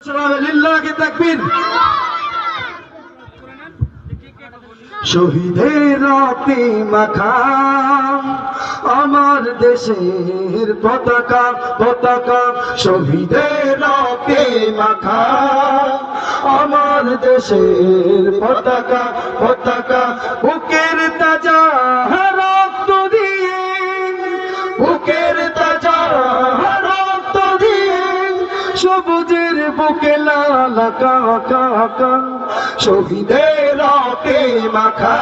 লিল্লাহি তাকবীর। শহীদের রক্তে মাখা আমার দেশের পতাকা পতাকা, শহীদের রক্তে মাখা আমার দেশের পতাকা পতাকা, বুকের তাজা রক্ত দিয়ে, বুকের তাজা রক্ত দিয়ে সবুজের বুকে লাল আঁকা, শহীদের রক্তে মাখা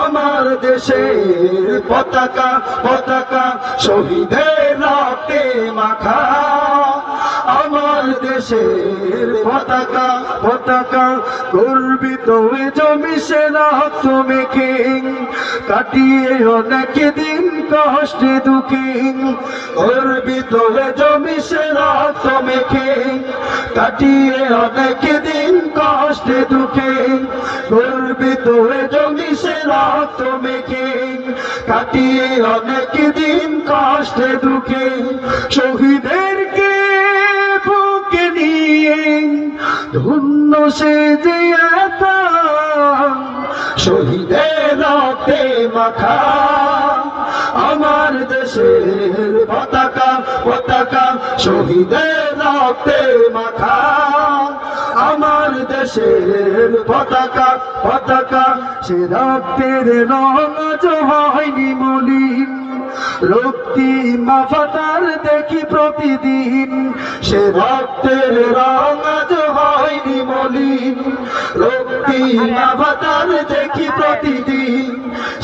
আমার দেশের পতাকা পতাকা, শহীদের রক্তে মাখা আমার দেশের পতাকা পতাকা। গর্বিত হয়ে জমি সে রক্ত মেখে কাটিয়ে অনেক দিন কষ্টে দুঃখে, গর্বিত হয়ে জমি সে রক্ত মেখে কাটিয়ে অনেক দিন কষ্টে দুঃখে, গর্বিত হয়ে জমি সে রক্ত মেখে কাটিয়ে অনেক দিন কষ্টে দুঃখে, শহীদেরকে বুকে নিয়ে ধন্য সে যে একা, শহীদের রক্তে মাখা আমার দেশের পতাকা পতাকা, শহীদের রক্তে মাখা আমার দেশের পতাকা পতাকা। সে রক্তের রং আজ হয়নি মলিন, রক্তিমা ফাতার দেখি প্রতিদিন, সে রক্তের রং আজ হয়নি মলিন, রক্তিমা ফাতার দেখি প্রতিদিন,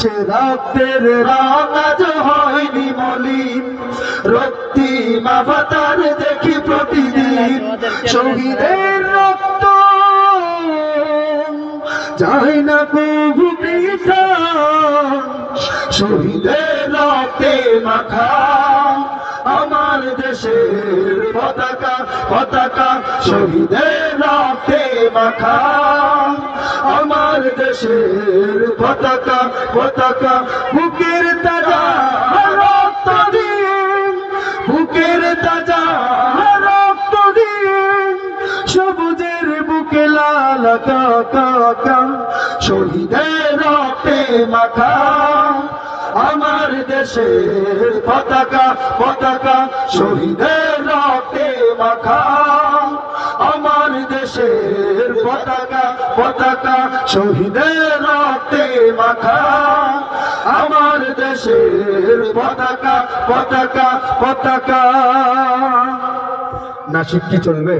সে রক্তের রং আজ হয়নি মলিন, রক্তিমা ফাতার দেখি প্রতিদিন। শহীদের রক্ত যায় না কবু বৃথা, শহীদের রক্তে মাখা আমার দেশের পতাকা পতাকা, শহীদের রক্তে মাখা আমার দেশের পতাকা পতাকা, বুকের তাজা রক্ত দিয়ে, বুকের তাজা রক্ত দিয়ে সবুজের বুকে লাল আঁকা, শহীদের রক্তে মাখা আমার দেশের পতাকা পতাকা, শহীদের রক্তে মাখা আমার দেশের পতাকা পতাকা, শহীদের রক্তে মাখা আমার দেশের পতাকা পতাকা পতাকা। না শিখতে চলবে।